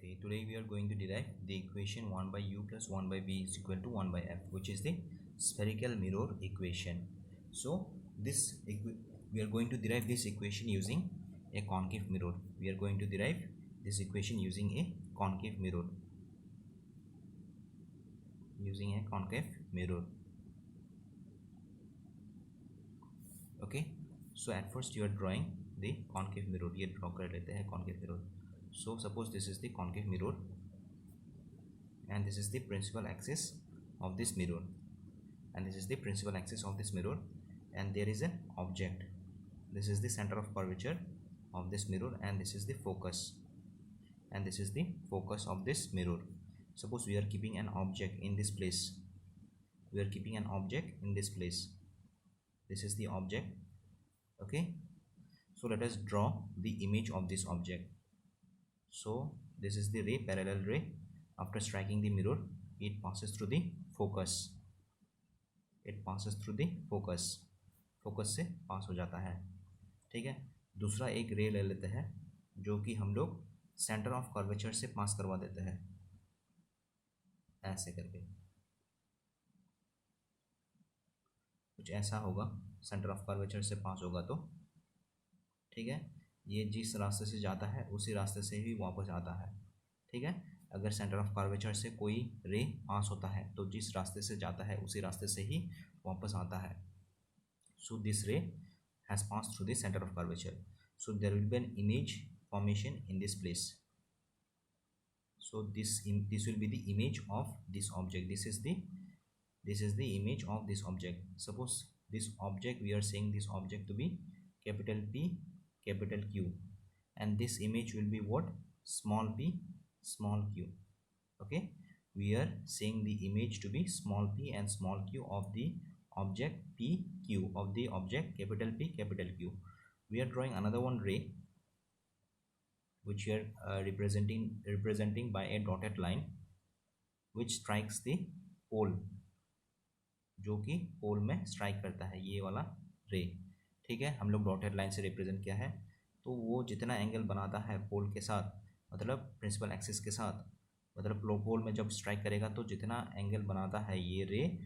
Okay, today we are going to derive the equation 1 by u plus 1 by v is equal to 1 by f, which is the spherical mirror equation. So we are going to derive this equation using a concave mirror. We are going to derive this equation using a concave mirror. Okay, so at first you are drawing the concave mirror. ये draw कर लेते हैं concave mirror. So suppose this is the concave mirror and this is the principal axis of this mirror, and there is an object. This is the center of curvature of this mirror, and this is the focus, of this mirror. Suppose we are keeping an object in this place. This is the object. Okay, so let us draw the image of this object. So this is the ray, parallel ray. After striking the mirror, it passes through the focus. Focus से पास हो जाता है. ठीक है, दूसरा एक रे ले लेते हैं जो कि हम लोग सेंटर ऑफ कर्वेचर से पास करवा देते हैं, ऐसे करके कुछ ऐसा होगा. सेंटर ऑफ कर्वेचर से पास होगा तो ठीक है, ये जिस रास्ते से जाता है उसी रास्ते से ही वापस आता है. ठीक है, अगर सेंटर ऑफ कर्वेचर से कोई रे पास होता है तो जिस रास्ते से जाता है उसी रास्ते से ही वापस आता है. So this ray has pass through the centre of curvature. So there will be an image formation in this place. So this will be the image of this object. This is the image of this object. Suppose this object, we are saying this object to be capital P, capital Q, and this image will be what? Small p, small q. Okay, we are saying the image to be small p and small q of the object PQ, of the object capital P, capital Q. We are drawing another one ray which we are representing by a dotted line which strikes the pole, जो कि पोल में strike करता है ये वाला रे. ठीक है, हम लोग डॉटेड लाइन से रिप्रेजेंट किया है. तो वो जितना एंगल बनाता है पोल के साथ, मतलब प्रिंसिपल एक्सिस के साथ, मतलब पोल में जब स्ट्राइक करेगा तो जितना एंगल बनाता है ये रे,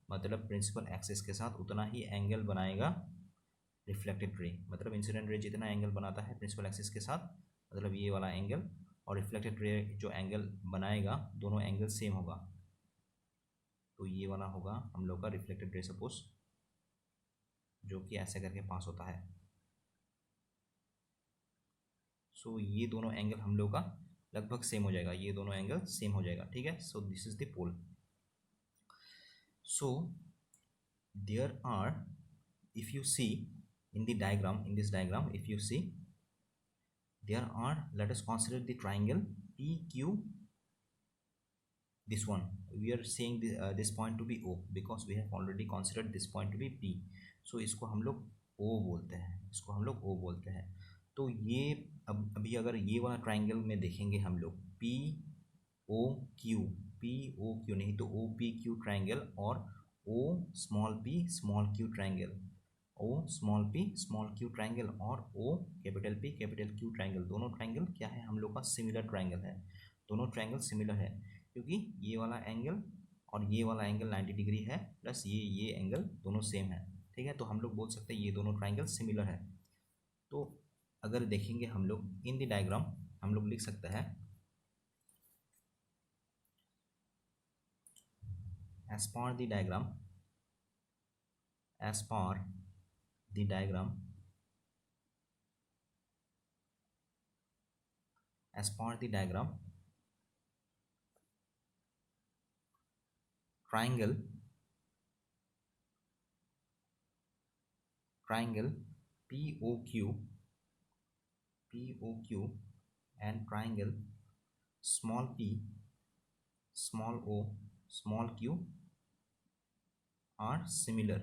मतलब प्रिंसिपल एक्सिस के साथ, उतना ही एंगल बनाएगा रिफ्लेक्टेड रे. मतलब इंसिडेंट रे जितना एंगल बनाता है प्रिंसिपल एक्सिस के साथ, मतलब ये वाला एंगल, और रिफ्लेक्टेड रे जो एंगल बनाएगा, दोनों एंगल सेम होगा. तो ये वाला होगा हम लोग का रिफ्लेक्टेड रे, सपोज, जो कि ऐसे करके पास होता है. सो ये दोनों एंगल हम लोग का लगभग सेम हो जाएगा, ये दोनों एंगल सेम हो जाएगा. ठीक है, so this is the pole. So there are, if you see in the diagram, in this diagram, if you see, there are, let us consider the triangle PQ. This one we are saying this point to be O because we have already considered this point to be P. So इसको हम लोग O बोलते हैं. तो ये अभी अगर ये वाला ट्राइंगल में देखेंगे हम लोग POQ नहीं तो OPQ ट्राइंगल और O small p small q triangle, O small p small q triangle और O capital P capital q triangle. दोनों ट्राइंगल क्या है हम लोग का? सिमिलर ट्राइंगल है. दोनों ट्राइंगल सिमिलर है क्योंकि ये वाला एंगल और ये वाला एंगल 90 डिग्री है, प्लस ये एंगल दोनों सेम है. ठीक है, तो हम लोग बोल सकते हैं ये दोनों ट्राइंगल सिमिलर है. तो अगर देखेंगे हम लोग इन द डायग्राम, हम लोग लिख सकते हैं as per the diagram, triangle POQ and triangle small p small o small q are similar.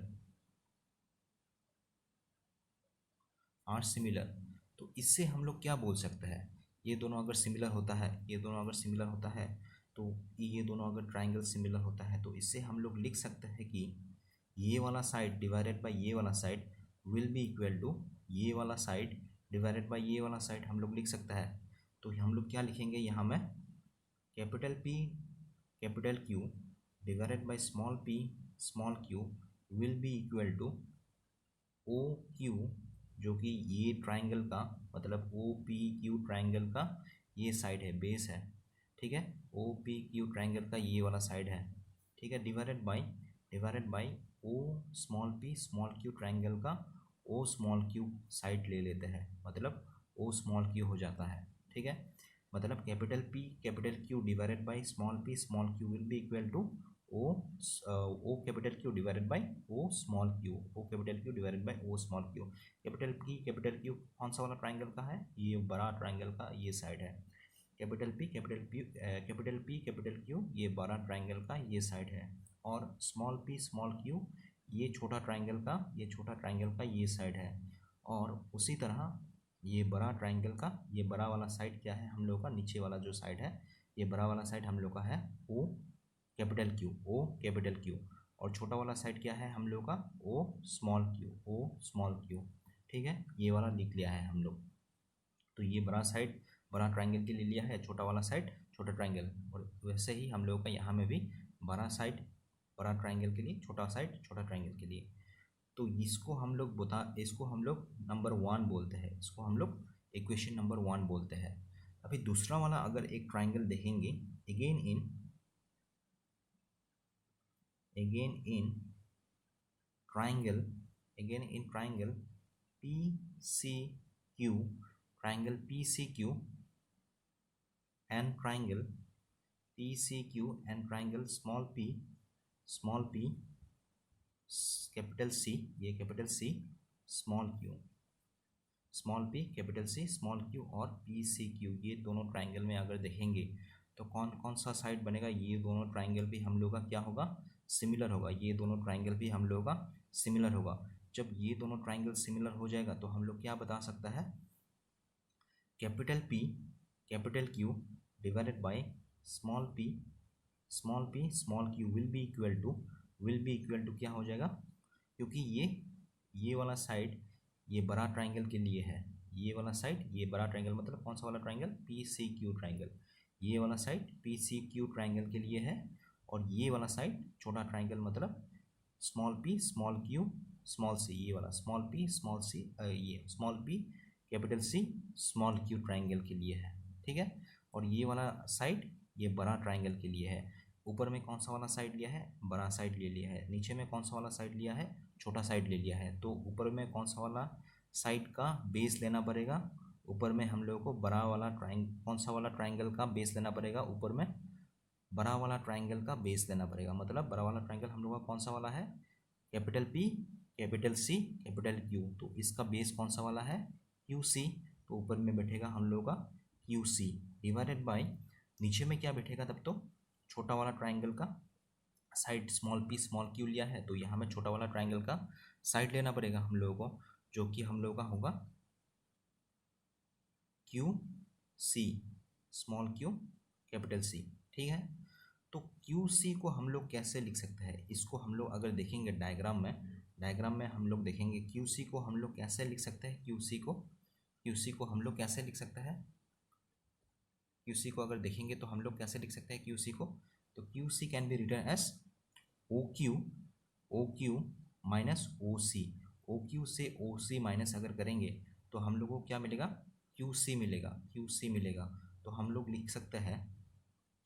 तो इससे हम लोग क्या बोल सकते हैं? ये दोनों अगर सिमिलर होता है, तो ये दोनों अगर ट्राइंगल सिमिलर होता है, तो इससे हम लोग लिख सकते हैं कि ये वाला साइड डिवाइडेड बाय ये वाला side will be equal to ये वाला साइड डिवाइडेड बाय ये वाला साइड. हम लोग लिख सकते हैं. तो हम लोग क्या लिखेंगे यहाँ में? Capital Q divided by small p small q will be equal to O Q, जो कि ये ट्राइंगल का मतलब ओ पी क्यू ट्राइंगल का ये साइड है, बेस है, ठीक है, ओ पी क्यू ट्राइंगल का ये वाला साइड है, ठीक है, divided by O small P small Q triangle का ओ स्मॉल क्यू साइड ले लेते हैं, मतलब ओ स्मॉल क्यू हो जाता है, ठीक है, मतलब capital P capital Q divided by small P small Q will be equal to O capital Q divided by O small Q, O capital Q divided by O small Q. Capital Q कौन सा वाला triangle का है, ये बड़ा triangle का ये side है, कैपिटल पी कैपिटल क्यू ये बड़ा ट्राइंगल का ये साइड है, और स्मॉल पी स्मॉल क्यू ये छोटा ट्राइंगल का ये साइड है, और उसी तरह ये बड़ा ट्राइंगल का ये बड़ा वाला साइड क्या है हम लोग का, नीचे वाला जो साइड है ये बड़ा वाला साइड हम लोग का है ओ कैपिटल क्यू, और छोटा वाला साइड क्या है हम लोग का ओ स्मॉल क्यू, ठीक है, ये वाला लिख लिया है हम लोग। तो ये बड़ा साइड बड़ा ट्राइंगल के लिए लिया है, छोटा वाला साइड छोटा ट्राइंगल, और वैसे ही हम लोग का यहाँ में भी बड़ा साइड बड़ा ट्राइंगल के लिए, छोटा साइड छोटा ट्राइंगल के लिए। तो इसको हम लोग नंबर 1 बोलते हैं, इसको हम लोग इक्वेशन नंबर 1 बोलते हैं। अभी दूसरा वाला अगर एक ट्राइंगल देखेंगे, again in triangle P C Q, triangle P C Q and triangle small P capital C small P capital C small Q और पी सी क्यू, ये दोनों ट्राइंगल में अगर देखेंगे तो कौन कौन सा साइड बनेगा, ये दोनों ट्राइंगल भी हम लोग का क्या होगा, सिमिलर होगा, ये दोनों ट्राइंगल भी हम लोग का सिमिलर होगा। जब ये दोनों ट्राइंगल सिमिलर हो जाएगा तो हम लोग क्या बता सकता है, capital P capital Q divided by small P small Q will be equal to क्या हो जाएगा, क्योंकि ये वाला साइड ये बड़ा ट्राइंगल के लिए है, ये वाला साइड ये बड़ा ट्राइंगल मतलब कौन सा वाला triangle, P C Q triangle, ये वाला side P C Q triangle के लिए है, और ये वाला साइड छोटा ट्राइंगल मतलब small P small q small c, ये वाला स्मॉल पी स्मॉल सी ये small P capital C small Q triangle के लिए है, ठीक है, और ये वाला साइड ये बड़ा ट्राइंगल के लिए है। ऊपर में कौन सा वाला साइड लिया है, बड़ा साइड ले लिया है, नीचे में कौन सा वाला साइड लिया है, छोटा साइड ले लिया है। तो ऊपर में कौन सा वाला साइड का बेस लेना पड़ेगा, ऊपर में हम लोगों को बड़ा वाला कौन सा वाला ट्राइंगल का बेस लेना पड़ेगा, ऊपर में बड़ा वाला ट्राइंगल का बेस लेना पड़ेगा, मतलब बड़ा वाला ट्राइंगल हम लोग का कौन सा वाला है, capital P capital C capital Q, तो इसका बेस कौन सा वाला है, क्यू सी, तो ऊपर में बैठेगा हम लोग का क्यू सी डिवाइडेड बाय नीचे में क्या बैठेगा, तब तो छोटा वाला ट्राइंगल का side small P small Q लिया है, तो यहाँ में छोटा वाला ट्राइंगल का साइड लेना पड़ेगा हम लोगों को, जो कि हम लोगों का होगा Q C small Q capital C, ठीक है। तो क्यू सी को हम लोग कैसे लिख सकते हैं, इसको हम लोग अगर देखेंगे डायग्राम में हम लोग देखेंगे क्यू सी को हम लोग कैसे लिख सकते हैं, क्यू सी को हम लोग कैसे लिख सकते हैं, क्यू सी को अगर देखेंगे तो हम लोग कैसे लिख सकते हैं क्यू सी को, तो Q C can be written as O Q minus O Q से ओ सी माइनस अगर करेंगे तो हम लोग को क्या मिलेगा, क्यू सी मिलेगा। तो हम लोग लिख सकते हैं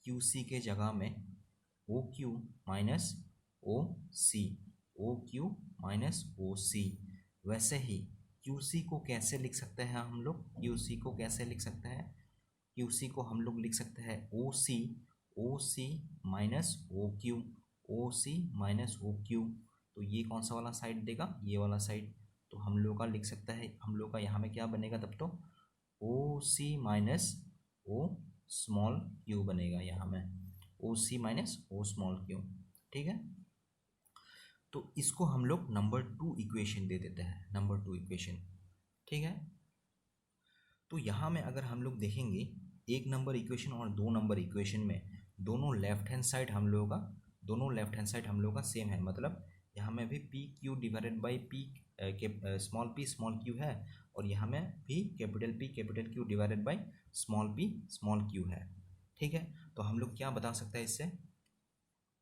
क्यू सी के जगह में ओ क्यू माइनस ओ सी। वैसे ही क्यू सी को कैसे लिख सकते हैं हम लोग, क्यू सी को हम लोग लिख सकते हैं ओ सी माइनस ओ क्यू, तो ये कौन सा वाला साइड देगा, ये वाला साइड, तो हम लोग का लिख सकता है, हम लोग का यहाँ में क्या बनेगा, तब तो ओ सी माइनस ओ स्मॉल क्यू बनेगा, यहाँ में ओ सी माइनस ओ स्मॉल क्यू, ठीक है। तो इसको हम लोग नंबर 2 इक्वेशन दे देते हैं, नंबर 2 इक्वेशन, ठीक है। तो यहाँ में अगर हम लोग देखेंगे 1 नंबर इक्वेशन और 2 नंबर इक्वेशन में दोनों लेफ्ट हैंड साइड हम लोगों का सेम है, मतलब यहाँ में भी P Q divided by P small Q है, और यहाँ में भी capital Q divided by small Q है, ठीक है, तो हम लोग क्या बता सकते हैं इससे,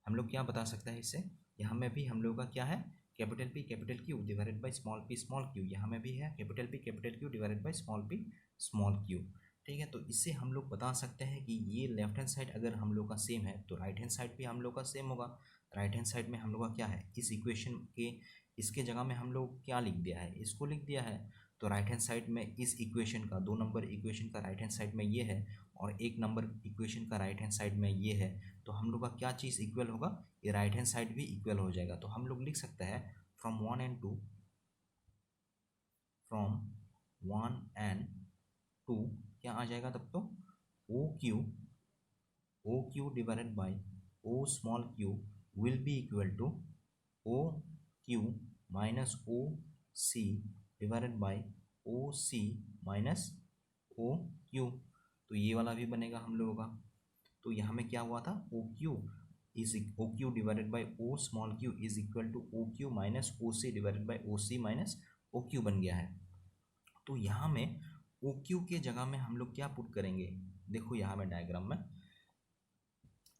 हम लोग क्या बता सकते हैं इससे, यहाँ में भी हम लोग का क्या है, capital Q divided by small Q, यहाँ में भी है capital Q divided by small Q. ठीक है, तो इससे हम लोग बता सकते हैं कि ये लेफ्ट हैंड साइड अगर हम लोग का सेम है तो राइट हैंड साइड भी हम लोग का सेम होगा। राइट हैंड साइड में हम लोग का क्या है, इस इक्वेशन के इसके जगह में हम लोग क्या लिख दिया है, इसको लिख दिया है। तो राइट हैंड साइड में इस इक्वेशन का 2 नंबर इक्वेशन का राइट हैंड साइड में ये है और 1 नंबर इक्वेशन का राइट हैंड साइड में ये है, तो हम लोग का क्या चीज़ इक्वल होगा, ये राइट हैंड साइड भी इक्वल हो जाएगा। तो हम लोग लिख सकते हैं फ्रॉम 1 एंड 2 क्या आ जाएगा तब तो, O Q divided by O small Q will be equal to O Q minus O C divided by O C minus O Q. तो ये वाला भी बनेगा हम लोगों का। तो यहाँ में क्या हुआ था, O Q divided by O small Q is equal to O Q minus O C divided by O C minus O Q बन गया है। तो यहाँ में ओ क्यू के जगह में हम लोग क्या पुट करेंगे, देखो यहाँ में डायग्राम में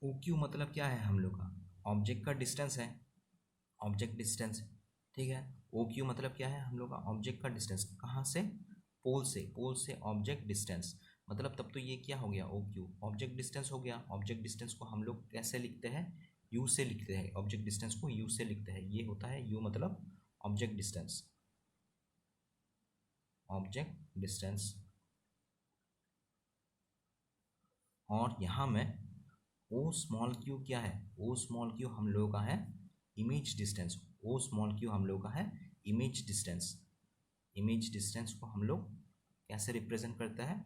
ओ क्यू मतलब क्या है, हम लोग का ऑब्जेक्ट का डिस्टेंस है, ऑब्जेक्ट डिस्टेंस। ठीक है, ओ क्यू मतलब क्या है, हम लोग का ऑब्जेक्ट का डिस्टेंस, कहाँ से, पोल से ऑब्जेक्ट डिस्टेंस। मतलब तब तो ये क्या हो गया, ओ क्यू ऑब्जेक्ट डिस्टेंस हो गया। ऑब्जेक्ट डिस्टेंस को हम लोग कैसे लिखते हैं, यू से लिखते हैं, ऑब्जेक्ट डिस्टेंस को यू से लिखते हैं। ये होता है यू मतलब ऑब्जेक्ट डिस्टेंस, ऑब्जेक्ट डिस्टेंस। और यहाँ में ओ स्मॉल क्यू क्या है, ओ स्मॉल क्यू हम लोगों का है इमेज डिस्टेंस। ओ स्मॉल क्यू हम लोग का है इमेज डिस्टेंस। इमेज डिस्टेंस को हम लोग कैसे रिप्रेजेंट करते हैं,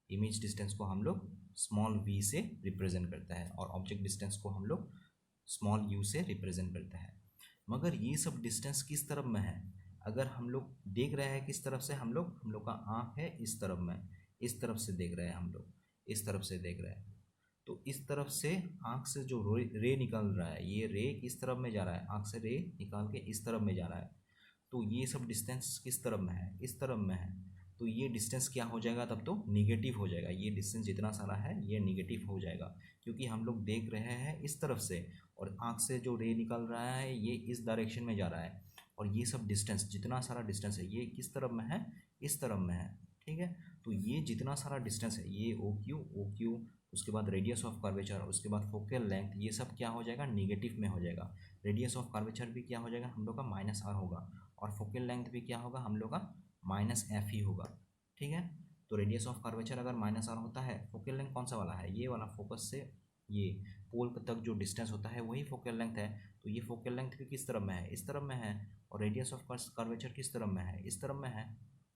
इमेज डिस्टेंस को हम लोग स्मॉल v से रिप्रेजेंट करते हैं और ऑब्जेक्ट डिस्टेंस को हम लोग स्मॉल u से रिप्रेजेंट करते हैं। मगर ये सब डिस्टेंस किस तरफ में है, अगर हम लोग देख रहे हैं किस तरफ से, हम लोग का आँख है इस तरफ में, इस तरफ से देख रहे हैं हम लोग, इस तरफ से देख रहे हैं। तो इस तरफ से आँख से जो रे निकल रहा है, ये रे किस तरफ में जा रहा है, आँख से रे निकाल के इस तरफ में जा रहा है। तो ये सब डिस्टेंस किस तरफ में है, इस तरफ में है। तो ये डिस्टेंस क्या हो जाएगा तब तो, निगेटिव हो जाएगा। ये डिस्टेंस जितना सारा है ये निगेटिव हो जाएगा, क्योंकि हम लोग देख रहे हैं इस तरफ से और आँख से जो रे निकल रहा है ये इस डायरेक्शन में जा रहा है। और ये सब डिस्टेंस, जितना सारा डिस्टेंस है ये किस तरफ में है, इस तरफ में है। ठीक है, तो ये जितना सारा डिस्टेंस है, ये ओ क्यू, उसके बाद रेडियस ऑफ कर्वेचर, उसके बाद फोकल लेंथ, ये सब क्या हो जाएगा, निगेटिव में हो जाएगा। रेडियस ऑफ कर्वेचर भी क्या हो जाएगा, हम लोग का माइनस आर होगा और फोकल लेंथ भी क्या होगा, हम लोग का माइनस एफ ही होगा। ठीक है, तो रेडियस ऑफ कर्वेचर अगर माइनस आर होता है, फोकल लेंथ कौन सा वाला है, ये वाला, फोकस से ये पोल तक जो डिस्टेंस होता है वही फोकल लेंथ है। तो ये फोकल लेंथ भी किस तरफ में है, इस तरफ में है। और रेडियस ऑफ कर्वेचर किस तरफ में है, इस तरफ में है,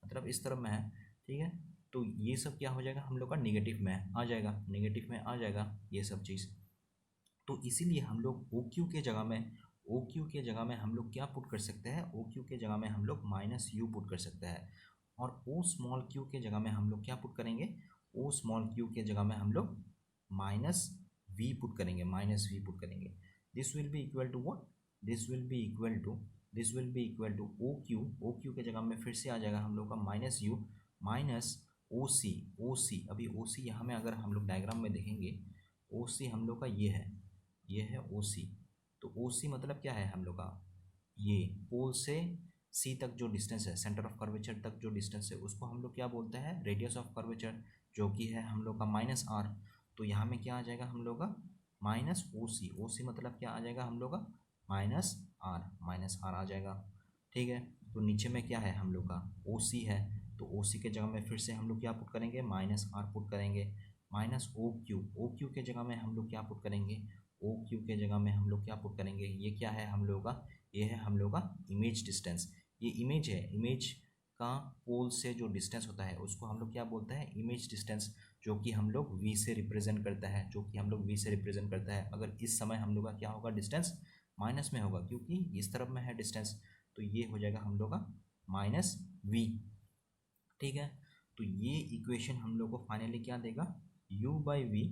मतलब इस तरफ में है। ठीक है, तो ये सब क्या हो जाएगा, हम लोग का निगेटिव में आ जाएगा, निगेटिव में आ जाएगा ये सब चीज़। तो इसीलिए हम लोग ओ क्यू के जगह में, ओ क्यू के जगह में हम लोग क्या पुट कर सकते हैं, ओ क्यू के जगह में हम लोग माइनस यू पुट कर सकते हैं। और ओ स्मॉल क्यू के जगह में हम लोग क्या पुट करेंगे, ओ स्मॉल क्यू के जगह में हम लोग माइनस वी पुट करेंगे, माइनस वी पुट करेंगे। This will be equal to what, this will be equal to, this will be equal to O Q के जगह में फिर से आ जाएगा हम लोग का माइनस यू माइनस ओ सी। अभी ओ सी यहाँ में अगर हम लोग डायग्राम में देखेंगे, ओ सी हम लोग का ये है, ये है ओ सी। तो ओ सी मतलब क्या है हम लोग का, ये पोल से सी तक जो डिस्टेंस है, सेंटर ऑफ कर्वेचर तक जो डिस्टेंस है, उसको हम लोग क्या बोलते हैं, रेडियस ऑफ कर्वेचर, जो कि है हम लोग का माइनस आर। तो यहाँ में क्या आ जाएगा हम लोग का, माइनस ओ सी। ओ सी मतलब क्या आ जाएगा हम लोग का, माइनस आर, माइनस आर आ जाएगा। ठीक है, तो नीचे में क्या है हम लोग का, ओ सी है। तो ओ सी के जगह में फिर से हम लोग क्या पुट करेंगे, माइनस आर पुट करेंगे। माइनस ओ क्यू के जगह में हम लोग क्या पुट करेंगे, ओ क्यू के जगह में हम लोग क्या पुट करेंगे, ये क्या है हम लोग का, ये है हम लोग का इमेज डिस्टेंस। ये इमेज है, इमेज का पोल से जो डिस्टेंस होता है उसको हम लोग क्या बोलते हैं, इमेज डिस्टेंस, जो कि हम लोग वी से रिप्रेजेंट करता है, जो कि हम लोग वी से रिप्रेजेंट करता है। अगर इस समय हम लोग का क्या होगा, डिस्टेंस माइनस में होगा, क्योंकि इस तरफ में है डिस्टेंस। तो ये हो जाएगा हम लोग का माइनस वी। ठीक है, तो ये इक्वेशन हम लोग को फाइनली क्या देगा, u by v,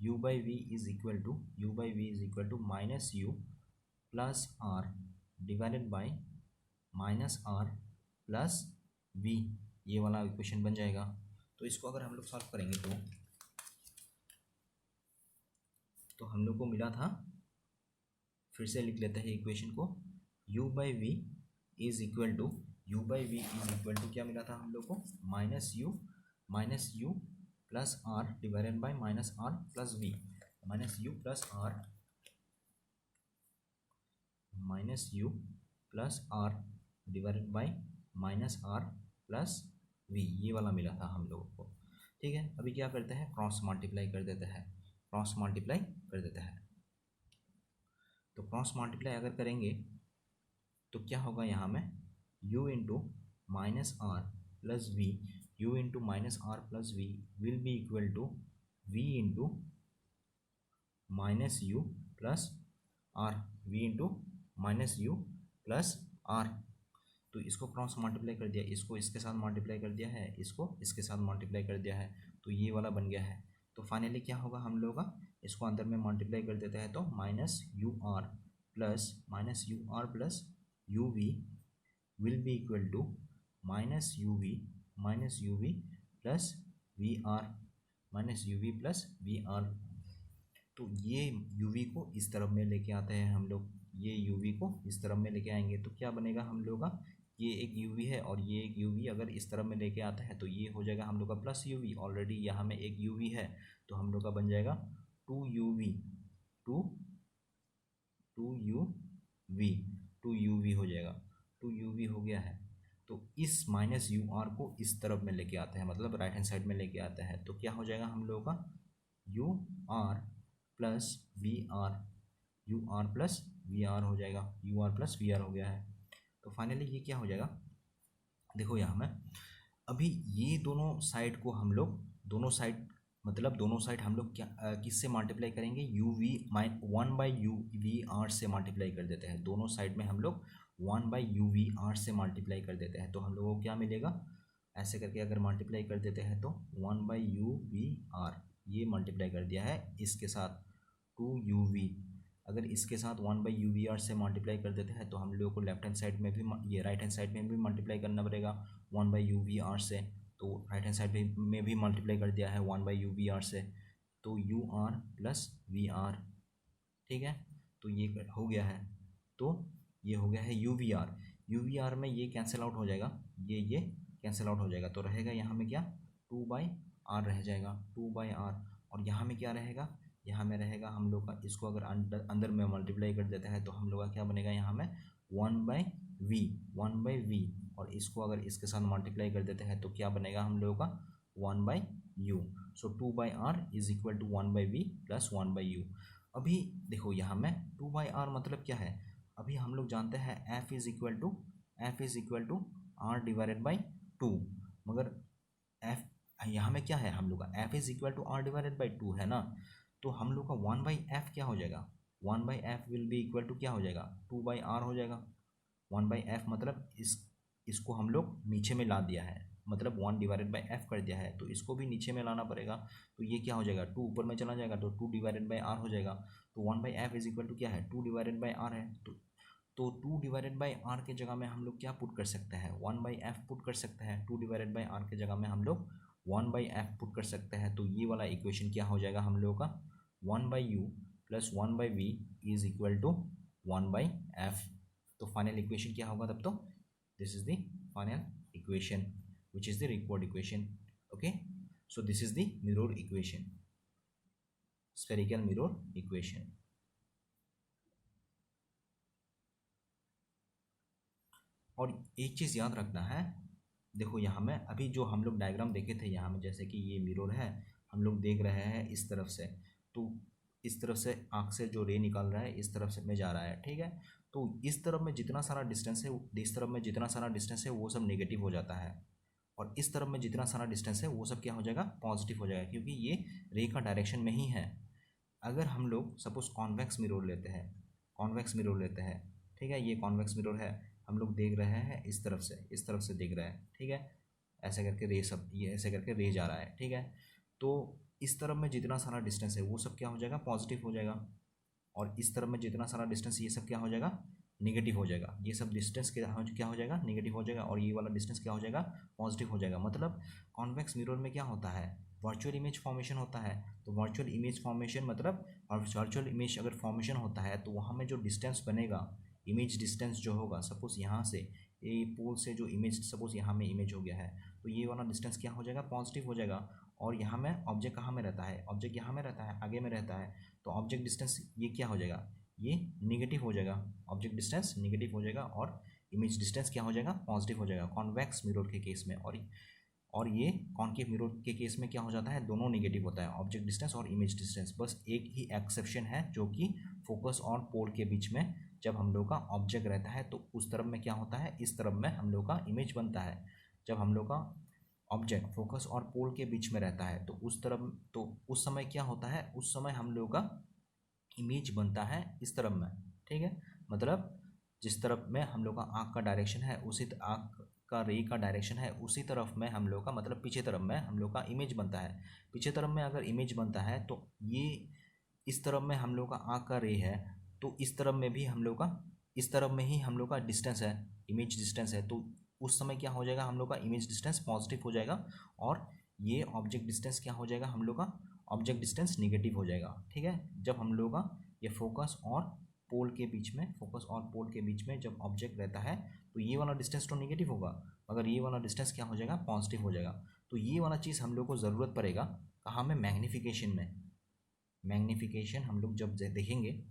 u by v is equal to minus u plus r divided by minus r plus v. ये वाला इक्वेशन बन जाएगा। तो इसको अगर हम लोग सॉल्व करेंगे तो हम लोग को मिला था, फिर से लिख लेते हैं इक्वेशन को, u by v is equal to, क्या मिला था हम लोग को, minus u plus r divided by minus r plus v, minus u plus r divided by minus r plus v, ये वाला मिला था हम लोगों को। ठीक है, अभी क्या करते हैं, क्रॉस मल्टीप्लाई कर देते हैं, तो क्रॉस मल्टीप्लाई अगर करेंगे तो क्या होगा यहाँ में, u into minus r plus v, u into minus r plus v will be equal to v into minus u plus r, v into minus u plus r. तो इसको क्रॉस मल्टीप्लाई कर दिया, इसको इसके साथ मल्टीप्लाई कर दिया है, इसको इसके साथ मल्टीप्लाई कर दिया है, तो ये वाला बन गया है। तो फाइनली क्या होगा हम लोग का, इसको अंदर में मल्टीप्लाई कर देते हैं तो minus u r plus u v will be equal to minus u v plus v r, तो ये यू वी को इस तरफ में लेके आते हैं हम लोग, ये यू वी को इस तरफ में लेके आएंगे तो क्या बनेगा हम लोग का, ये एक यू वी है और ये एक यू वी अगर इस तरफ में लेके आता है तो ये हो जाएगा हम लोग का प्लस यू वी, ऑलरेडी यहाँ में एक यू वी है तो हम लोग का बन जाएगा टू यू वी हो जाएगा, टू यू वी हो गया है। तो इस माइनस यू आर को इस तरफ में लेके आते हैं, मतलब राइट हैंड साइड में लेके आते हैं, तो क्या हो जाएगा हम लोगों का, u r plus v r, हो जाएगा, u r plus v r हो गया है। तो फाइनली ये क्या हो जाएगा, देखो यहाँ में अभी ये दोनों साइड को हम लोग, दोनों साइड हम लोग क्या किससे मल्टीप्लाई करेंगे, u v one by u v r से मल्टीप्लाई कर देते हैं, दोनों साइड में हम लोग 1 बाई यू वी आर से मल्टीप्लाई कर देते हैं, तो हम लोगों को क्या मिलेगा, ऐसे करके अगर मल्टीप्लाई कर देते हैं तो 1 बाई यू वी आर, ये मल्टीप्लाई कर दिया है इसके साथ 2 यू वी, अगर इसके साथ 1 बाई यू वी आर से मल्टीप्लाई कर देते हैं तो हम लोगों को लेफ्ट हैंड साइड में भी, ये राइट हैंड साइड में भी मल्टीप्लाई करना पड़ेगा 1 बाई यू वी आर से, तो राइट हैंड साइड में भी मल्टीप्लाई कर दिया है 1 बाई यू वी आर से, तो u r plus v r. ठीक है, तो ये हो गया है, तो ये हो गया है यू वी आर में ये कैंसिल आउट हो जाएगा, ये कैंसिल आउट हो जाएगा, तो रहेगा यहाँ में क्या, 2 बाई आर रह जाएगा, 2 बाई आर, और यहाँ में क्या रहेगा, यहाँ में रहेगा हम लोग का, इसको अगर अंदर में मल्टीप्लाई कर देते हैं तो हम लोग का क्या बनेगा यहाँ में 1 बाई वी, और इसको अगर इसके साथ मल्टीप्लाई कर देते हैं तो क्या बनेगा हम लोगों का 1 by u, so 2 by r is equal to 1 by v plus 1 by u. अभी देखो यहाँ में 2 बाई आर मतलब क्या है, अभी हम लोग जानते हैं f is equal to r divided by 2, मगर f यहाँ में क्या है हम लोग का, f is equal to r divided by 2 है ना, तो हम लोग का 1 बाई एफ क्या हो जाएगा, 1 by f will be equal to क्या हो जाएगा, 2 बाई आर हो जाएगा। 1 बाई एफ मतलब इसको हम लोग नीचे में ला दिया है, मतलब 1 डिवाइडेड बाई एफ कर दिया है, तो इसको भी नीचे में लाना पड़ेगा, तो ये क्या हो जाएगा, 2 ऊपर में चला जाएगा तो 2 डिवाइडेड बाई आर हो जाएगा, तो 1 by f is equal to क्या है, 2 डिवाइडेड बाई आर है, तो 2 डिवाइडेड बाई आर के जगह में हम लोग क्या पुट कर सकते हैं, 1 बाई एफ पुट कर सकते हैं, 2 डिवाइडेड बाई आर के जगह में हम लोग 1 बाई एफ पुट कर सकते हैं, तो ये वाला इक्वेशन क्या हो जाएगा हम लोगों का, 1 by u plus 1 by v is equal to 1 by f. तो फाइनल इक्वेशन क्या होगा तब, तो this is the final equation which is the required equation. Okay, so this is the mirror equation, spherical mirror equation. और एक चीज़ याद रखना है, देखो यहाँ में अभी जो हम लोग डायग्राम देखे थे यहाँ में, जैसे कि ये मिरर है, हम लोग देख रहे हैं इस तरफ से, तो इस तरफ से आँख से जो रे निकल रहा है इस तरफ से में जा रहा है, ठीक है, तो इस तरफ में जितना सारा डिस्टेंस है, इस तरफ में जितना सारा डिस्टेंस है वो सब नेगेटिव हो जाता है, और इस तरफ में जितना सारा डिस्टेंस है वो सब क्या हो जाएगा, पॉजिटिव हो जाएगा, क्योंकि ये रे का डायरेक्शन में ही है। अगर हम लोग सपोज कॉन्वेक्स मिरर लेते हैं, ठीक है, ये कॉन्वेक्स मिरर है, हम लोग देख रहे हैं इस तरफ से देख रहे हैं, ठीक है, ऐसे करके रे सब ये ऐसे करके रे जा रहा है, ठीक है, तो इस तरफ में जितना सारा डिस्टेंस है वो सब क्या हो जाएगा, पॉजिटिव हो जाएगा, और इस तरफ में जितना सारा डिस्टेंस ये सब क्या हो जाएगा, निगेटिव हो जाएगा। ये सब डिस्टेंस क्या हो जाएगा, निगेटिव हो जाएगा, और ये वाला डिस्टेंस क्या हो जाएगा, पॉजिटिव हो जाएगा। मतलब कॉन्वेक्स मिरर में क्या होता है, वर्चुअल इमेज फॉर्मेशन होता है। तो वर्चुअल इमेज फॉर्मेशन मतलब, और वर्चुअल इमेज अगर फॉर्मेशन होता है तो वहाँ में जो डिस्टेंस बनेगा, इमेज डिस्टेंस जो होगा, सपोज यहाँ से ये पोल से जो इमेज, सपोज यहाँ में इमेज हो गया है, तो ये वाला डिस्टेंस क्या हो जाएगा, पॉजिटिव हो जाएगा। और यहाँ में ऑब्जेक्ट कहाँ में रहता है, ऑब्जेक्ट यहाँ में रहता है, आगे में रहता है, तो ऑब्जेक्ट डिस्टेंस ये क्या हो जाएगा, ये निगेटिव हो जाएगा। ऑब्जेक्ट डिस्टेंस निगेटिव हो जाएगा और इमेज डिस्टेंस क्या हो जाएगा, पॉजिटिव हो जाएगा कॉन्वेक्स मिरर के केस में। और ये कॉन्केव मिरर के केस में क्या हो जाता है, दोनों निगेटिव होता है, ऑब्जेक्ट डिस्टेंस और इमेज डिस्टेंस। बस एक ही एक्सेप्शन है, जो कि फोकस और पोल के बीच में जब हम लोग का ऑब्जेक्ट रहता है तो उस तरफ में क्या होता है, इस तरफ में हम लोग का इमेज बनता है। जब हम लोग का ऑब्जेक्ट फोकस और पोल के बीच में रहता है तो उस तरफ, तो उस समय क्या होता है, उस समय हम लोग का इमेज बनता है इस तरफ में। ठीक है, मतलब जिस तरफ में हम लोग का आँख का डायरेक्शन है, उसी आँख का रे का डायरेक्शन है, उसी तरफ में हम लोग का, मतलब पीछे तरफ में हम लोग का इमेज बनता है। पीछे तरफ में अगर इमेज बनता है तो ये इस तरफ में हम लोग का आँख का रे है, तो इस तरफ में भी हम लोग का, इस तरफ में ही हम लोग का डिस्टेंस है, इमेज डिस्टेंस है। तो उस समय क्या हो जाएगा, हम लोग का इमेज डिस्टेंस पॉजिटिव हो जाएगा, और ये ऑब्जेक्ट डिस्टेंस क्या हो जाएगा, हम लोग का ऑब्जेक्ट डिस्टेंस निगेटिव हो जाएगा। ठीक है, जब हम लोग का ये फोकस और पोल के बीच में, फोकस और पोल के बीच में जब ऑब्जेक्ट रहता है तो ये वाला डिस्टेंस तो निगेटिव होगा, मगर ये वाला डिस्टेंस क्या हो जाएगा, पॉजिटिव हो जाएगा। तो ये वाला चीज़ हम लोग को ज़रूरत पड़ेगा कहाँ में, मैग्नीफिकेशन में। मैग्नीफिकेशन हम लोग जब देखेंगे,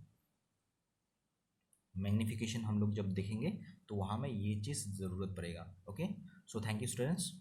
मैग्नीफिकेशन हम लोग जब देखेंगे तो वहाँ में ये चीज़ ज़रूरत पड़ेगा। Okay, so thank you students.